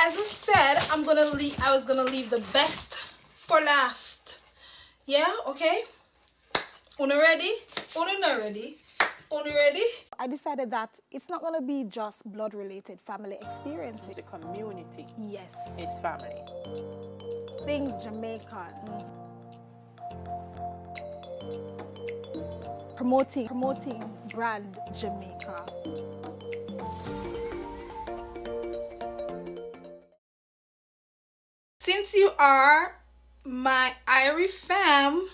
as I said, I was gonna leave the best for last. Yeah, okay. Una ready? Una not ready? Una ready? I decided that it's not gonna be just blood-related family experiences. The community Yes. is family. Things Jamaican. Promoting brand Jamaica. Since you are my Irie fam,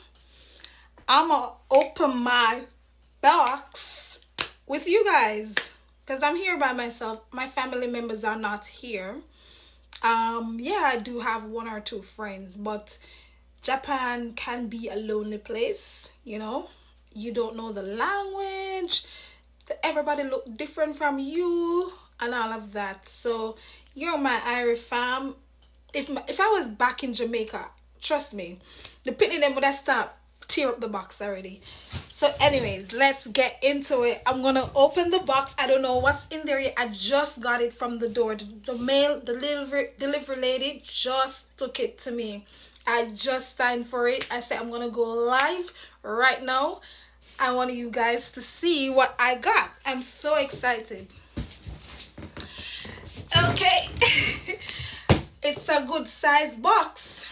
I'ma open my box with you guys because I'm here by myself. My family members are not here. Yeah, I do have one or two friends, but Japan can be a lonely place, you know. You don't know the language, everybody look different from you and all of that. So you're my Irish fam. If I was back in Jamaica, trust me, the picnic them would have stopped, tear up the box already. So anyways, let's get into it. I'm gonna open the box. I don't know what's in there yet. I just got it from the door. The mail delivery lady just took it to me. I just signed for it. I said I'm gonna go live right now. I want you guys to see what I got. I'm so excited. Okay. It's a good size box.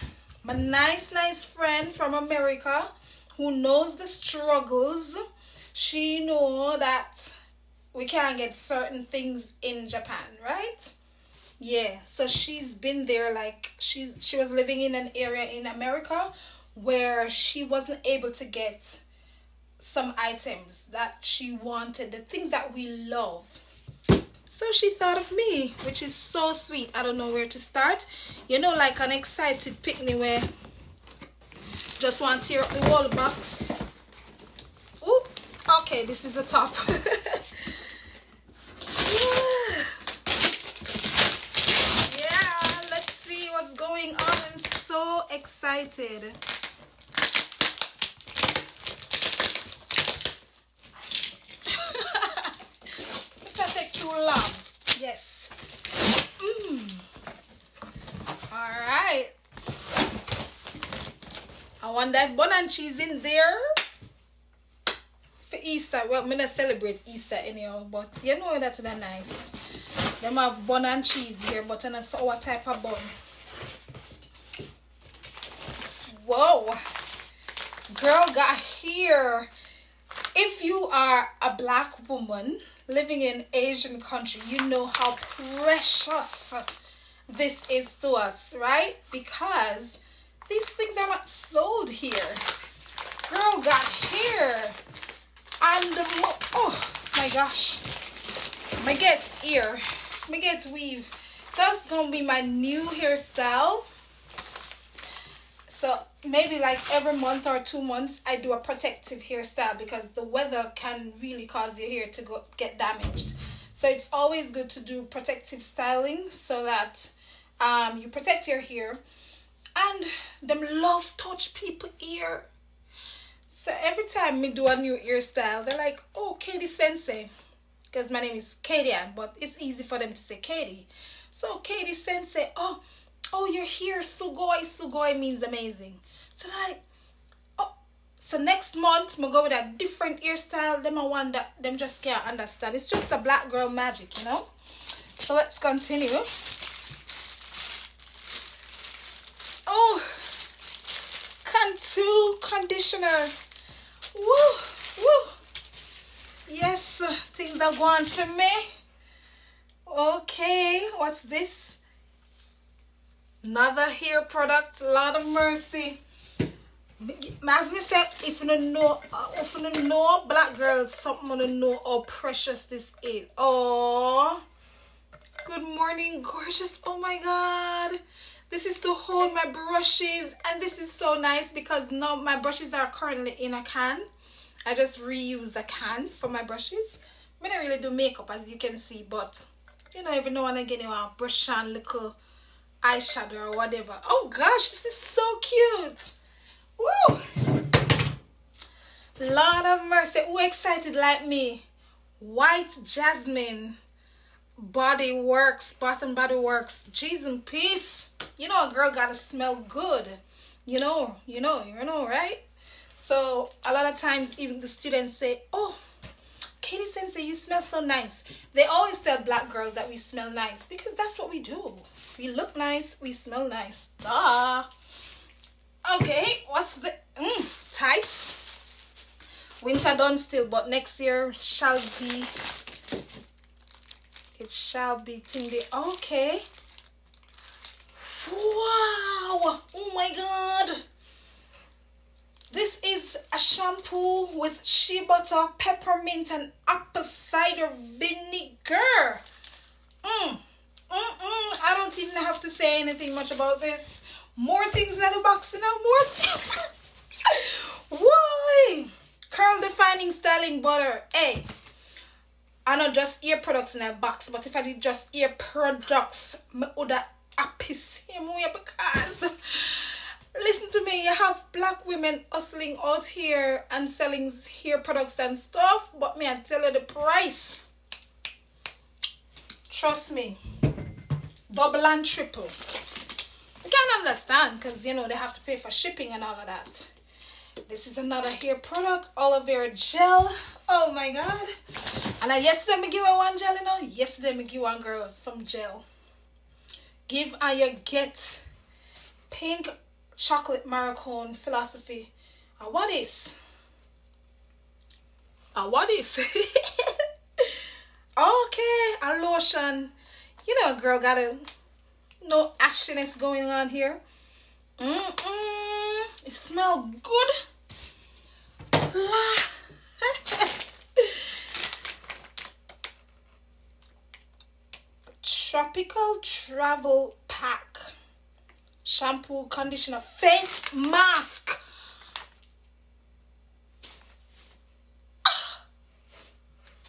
My nice friend from America who knows the struggles, she know that we can't get certain things in Japan, right? Yeah, so she's been there, like she was living in an area in America where she wasn't able to get some items that she wanted, the things that we love. So she thought of me, which is so sweet. I don't know where to start. You know, like an excited picnic where just want to tear up the whole box. Ooh, okay, this is the top. Yeah, let's see what's going on. I'm so excited. Too long. Yes. All right. I want that bun and cheese in there for Easter. Well, I'm not celebrate Easter anyhow, but you know that's nice. Them have bun and cheese here, but in a sour type of bun. Whoa. Girl got here. If you are a black woman living in Asian country, you know how precious this is to us, right? Because these things are not sold here. Girl got here. And oh my gosh. Me get ear. Me get weave. So it's gonna be my new hairstyle. So maybe like every month or 2 months I do a protective hairstyle because the weather can really cause your hair to get damaged. So it's always good to do protective styling so that you protect your hair. And them love touch people ear. So every time me do a new hairstyle, they're like, oh, Katie Sensei. Because my name is Katie Ann, but it's easy for them to say Katie. So Katie Sensei, oh, your hair sugoi means amazing. So like, oh, so next month I'm go with a different hairstyle. Them I want that them just can't understand. It's just a black girl magic, you know. So let's continue. Oh, Cantu conditioner. Woo. Yes, things are going for me. Okay, what's this? Another hair product, Lord of Mercy. As me said, if you don't know black girls, something to know how precious this is. Oh, good morning, gorgeous. Oh my God. This is to hold my brushes, and this is so nice because now my brushes are currently in a can. I just reuse a can for my brushes. I don't really do makeup, as you can see, but you know, every now and again you want to brush on little eyeshadow or whatever. Oh gosh, this is so cute. Woo! Lord of mercy. Who excited like me? White jasmine. Body Works, Bath and Body Works. Jeez and peace. You know a girl gotta smell good. You know, right? So a lot of times even the students say, oh, Katie Sensei, you smell so nice. They always tell black girls that we smell nice because that's what we do. We look nice, we smell nice. Duh. Okay, what's the tights? Winter done still, but next year shall be. It shall be tingy. Okay. Wow. Oh my God. This is a shampoo with shea butter, peppermint, and apple cider vinegar. I don't even have to say anything much about this. More things in the box, you know, more things. Why? Curl defining styling butter. Hey, I know just ear products in a box, but if I did just ear products, I would have happy same way because listen to me, you have black women hustling out here and selling hair products and stuff, but me I tell you the price. Trust me, double and triple. I can't understand because you know they have to pay for shipping and all of that. This is another hair product, aloe vera gel. Oh my God. And yesterday me give her one gel, you know. Yesterday me give one girl some gel. Give and you get. Pink chocolate maracone philosophy. And what is? Okay, a lotion. You know, girl got no ashiness going on here. It smells good. Tropical travel pack. Shampoo, conditioner, face mask.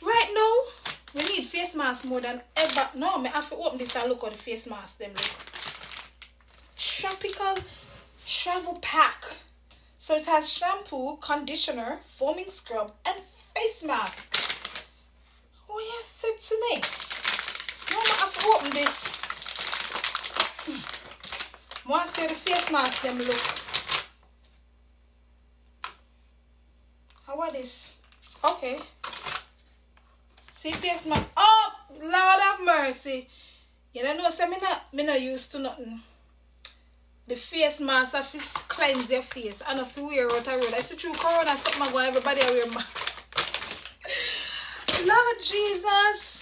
Right now, we need face mask more than ever. No, I have to open this and look at the face mask. Them look. Tropical travel pack. So it has shampoo, conditioner, foaming scrub, and face mask. Oh, yes, said to me. No, I have to open this. I want to see the face mask them look. How are this? Okay. See face mask. Oh, Lord have mercy. You don't know, so me not used to nothing. The face mask have to cleanse your face. And if you wear out a road. I see through corona something I go everybody wear mask. Lord Jesus.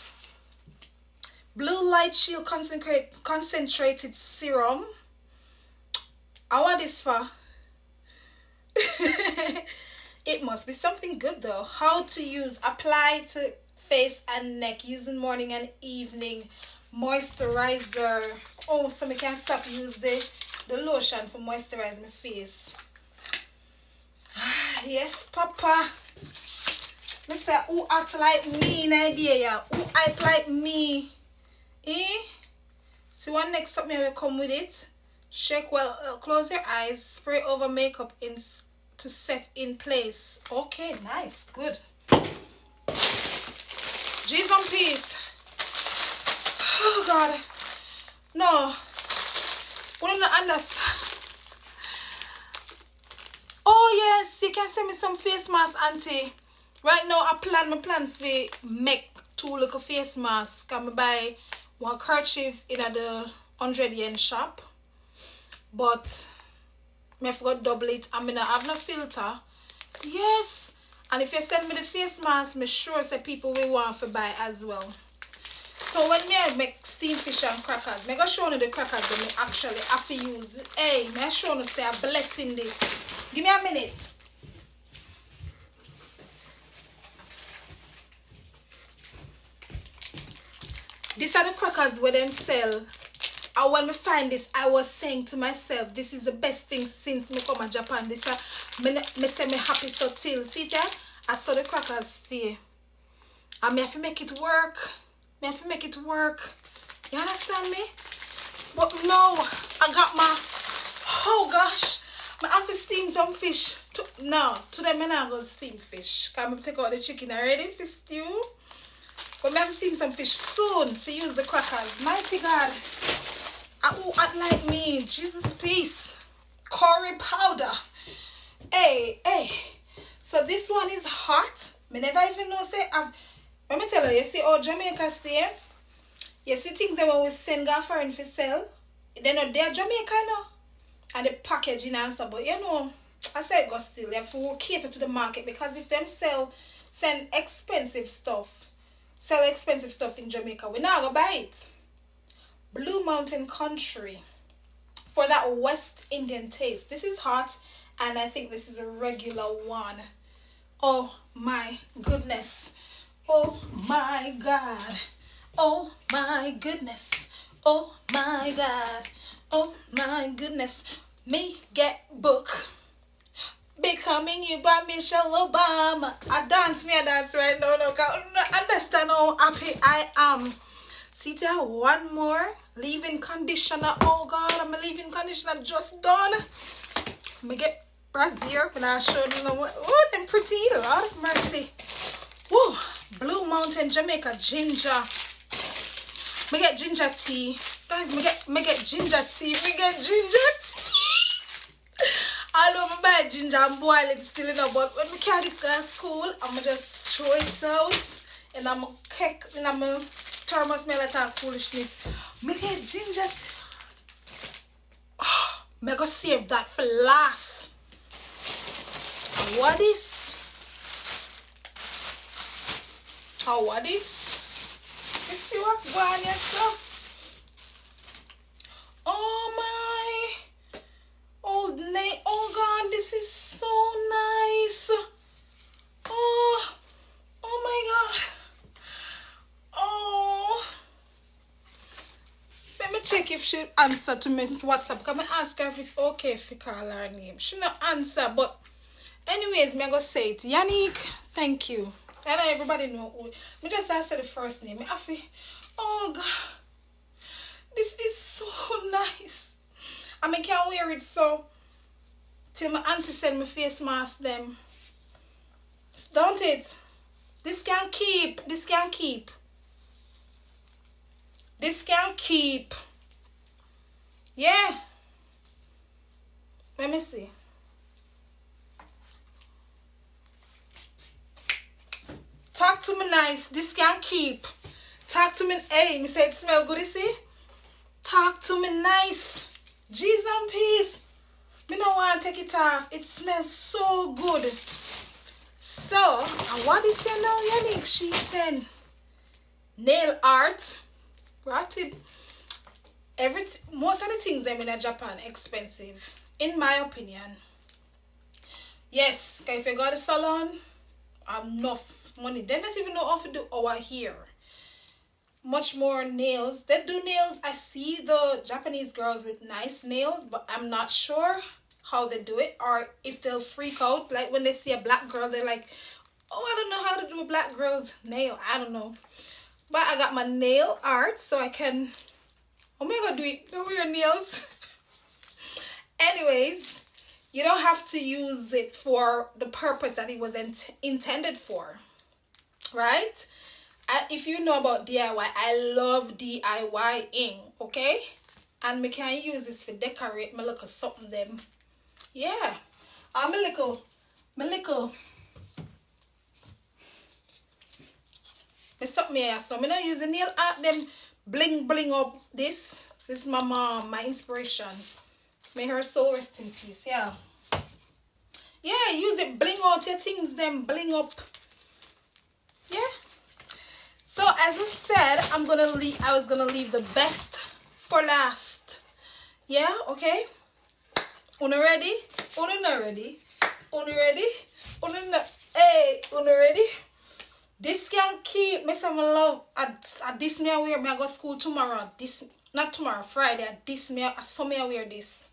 Blue light shield concentrated serum. I want this for. It must be something good though. How to use. Apply to face and neck using morning and evening. Moisturizer. Oh, so I can't stop use the lotion for moisturize my face. Yes, Papa. Me say who act like me in idea, who act like me. See what next something will come with it. Shake well, close your eyes, spray over makeup to set in place. Okay, nice, good. G's on peace. Oh God. No. We don't understand. Oh yes, you can send me some face mask, auntie. Right now I plan to make 2 little face masks. Can I buy one kerchief in the 100 yen shop. But I forgot double it. I mean I have no filter. Yes. And if you send me the face mask, me sure say people will want to buy as well. So when I make steamed fish and crackers, I go show you the crackers that I actually have to use. Hey, I show you say a blessing this. Give me a minute. These are the crackers where them sell. And when I find this, I was saying to myself, this is the best thing since me come to Japan. This me say me happy so till. See ya? I saw the crackers stay. And me have to make it work. Me have to make it work. You understand me? But no, I got my, oh gosh, I have to steam some fish. No, today I'm not going to steam fish. Because I take out the chicken already for stew. But me have to steam some fish soon to use the crackers. Mighty God. Who act like me? Jesus, please. Curry powder. Hey, hey. So this one is hot. Me never even know say let me tell you, you see how Jamaica stay? You see things that when we send foreign for sell, they know they're Jamaica, you know? And the packaging and stuff, but you know, I say it go still, you have to cater to the market, because if them sell expensive stuff in Jamaica, we not gonna buy it. Blue Mountain Country for that West Indian taste. This is hot, and I think this is a regular one. Oh my goodness. Oh my God. Oh my goodness. Oh my God. Oh my goodness. Me get book. Becoming You by Michelle Obama. I dance right now. No, understand how happy I am. See there, one more. Leave-in conditioner. Oh God, I'm a leave-in conditioner just done. Me get brassiere, and I'll show you what. Oh, them pretty, Lord of mercy. Woo, Blue Mountain Jamaica ginger. Me get ginger tea. Guys, me get ginger tea. Me get ginger tea. I love buy ginger and boil it still in a but when we carry this guy to school, I'ma just throw it out and I'm a thermos smell at foolishness. Me get ginger. Oh, me go save that for last. What is? Oh, what is? You see what going here, so? Oh my old name. Oh God, this is so nice. Oh my God. Oh. Let me check if she answer to me WhatsApp. Come and ask her if it's okay if you call her name. She not answer, but anyways, me go say it. Yannick, thank you. I know everybody know who. Me just answer the first name. I feel, oh God, this is so nice. I mean, can't wear it so till my auntie send me face mask them. Don't it? This can keep. This can keep. This can keep. Yeah. Let me see. Talk to me nice. This can keep. Talk to me. Hey, me say it smell good, you see? Talk to me nice. Jesus and peace. Me don't want to take it off. It smells so good. So, what is it now, Yannick? She said nail art. Right? Most of the things I'm in Japan expensive. In my opinion. Yes, if you go to the salon, enough money. They don't even know how to do our hair. Much more nails. They do nails. I see the Japanese girls with nice nails, but I'm not sure how they do it, or if they'll freak out. Like when they see a black girl, they're like, oh, I don't know how to do a black girl's nail. I don't know. But I got my nail art, so I can, oh my God, do your nails. Anyways, you don't have to use it for the purpose that it was intended for, right? If you know about DIY, I love DIYing, okay? And me can use this for decorate my little something them. Yeah. My little. Me something here, so me not use the nail art them bling up this. This is my mom, my inspiration. May her soul rest in peace, yeah. Yeah, use it, bling out your things, them bling up. Yeah. So as I said, I was gonna leave the best for last. Yeah, okay. Una ready? Una not ready? Una ready? Una not. Hey, una ready? This can keep me some love. At this me I wear. Me I go school tomorrow. This not tomorrow, Friday. At this me I saw me I wear this.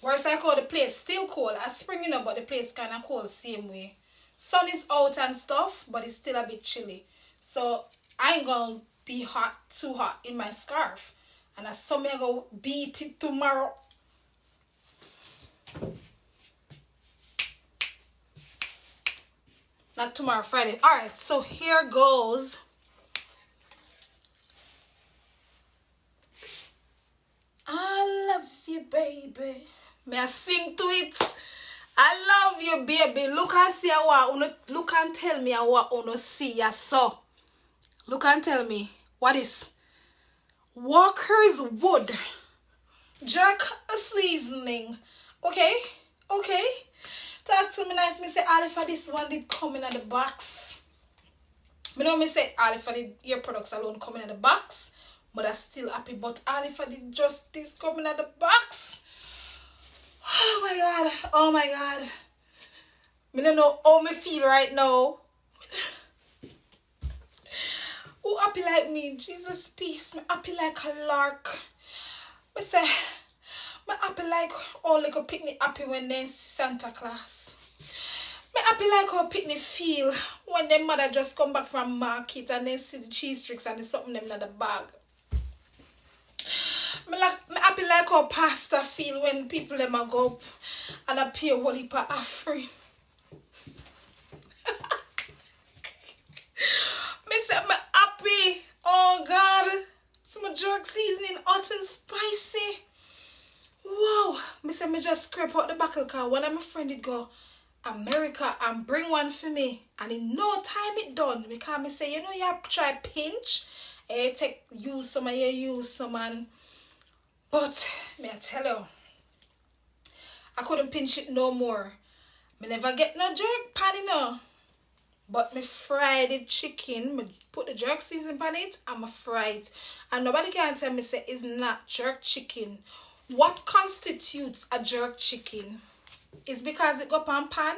Worse I call the place still cold. I spring up, but the place kind of cold same way. Sun is out and stuff, but it's still a bit chilly. So I ain't gonna be too hot in my scarf. And I saw me I go beat it tomorrow. Not tomorrow, Friday. All right, so here goes. I love you, baby. May I sing to it? I love you, baby. Look and see what look and tell me what uno see ya saw. Look and tell me what is Walker's Wood jerk seasoning. Okay? Okay? Talk to me nice. Me say all for this one did come in the box. Me know me say all for the your products alone coming in the box. But I'm still happy. But all if I did just this coming out the box. Oh my god. Oh my god. Me don't know how me feel right now. Who happy like me? Jesus peace. Me happy like a lark. Me say me happy like all like a picnic happy when they see Santa Claus. Me happy like how picnic feel when their mother just come back from market and they see the cheese tricks and there's something them in the bag. Me happy like how pastor feel when people them a go up and appear one heap of offering. Me say me happy. Oh God. Some jerk seasoning hot and spicy. Wow. Me say me just scrape out the buckle car. One of my friend did go America and bring one for me. And in no time it done. Because me say, you know, you have to try pinch. Use some and you use some and but me I tell you, I couldn't pinch it no more. Me never get no jerk pan you know. But me fry the chicken, me put the jerk seasoning pan it and me fry it. And nobody can tell me say it's not jerk chicken. What constitutes a jerk chicken? Is because it go pan?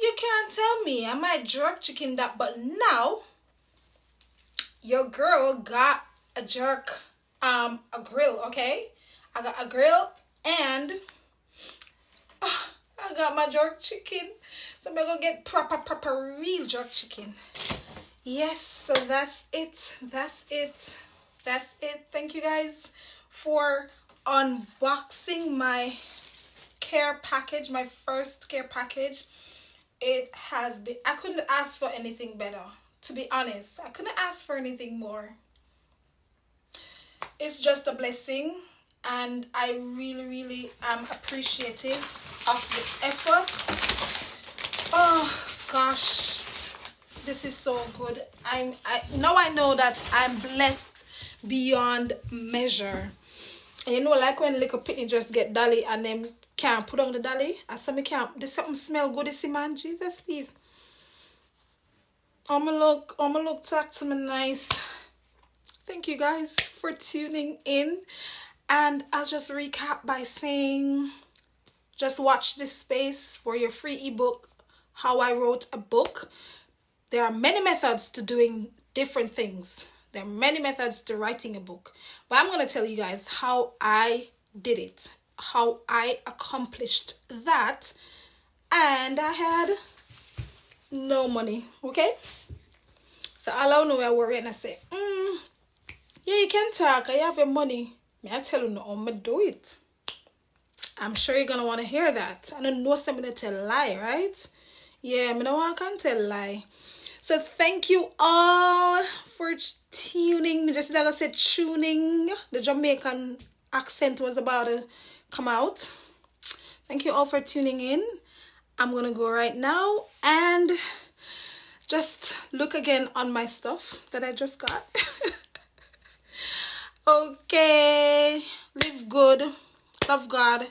You can't tell me I might jerk chicken that, but now your girl got a jerk a grill, okay? I got a grill and I got my jerk chicken. So I'm gonna get proper real jerk chicken. Yes, so that's it. That's it. Thank you guys for unboxing my care package, my first care package. It has been, I couldn't ask for anything better, to be honest. I couldn't ask for anything more. It's just a blessing and I really am appreciative of the effort. Oh gosh, this is so good. I know that I'm blessed beyond measure. And you know, like when little pitney just get dolly and them can't put on the dolly, and some can't. There's something smell good, this man. Jesus please. I'ma look talk to me nice. Thank you guys for tuning in. And I'll just recap by saying, just watch this space for your free ebook, How I Wrote a Book. There are many methods to doing different things. There are many methods to writing a book. But I'm going to tell you guys how I did it, how I accomplished that. And I had no money, okay? So all I know I worry and I say, yeah, you can talk, I have your money. May I tell you no, I'm going to do it. I'm sure you're going to want to hear that. I don't know somebody to tell a lie, right? Yeah, I don't want to tell a lie. So thank you all for tuning. Just like I said, tuning. The Jamaican accent was about to come out. Thank you all for tuning in. I'm going to go right now and just look again on my stuff that I just got. Okay, live good, love God.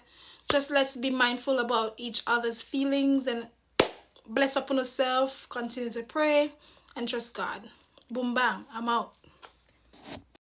Just let's be mindful about each other's feelings and bless upon yourself. Continue to pray and trust God. Boom bang, I'm out.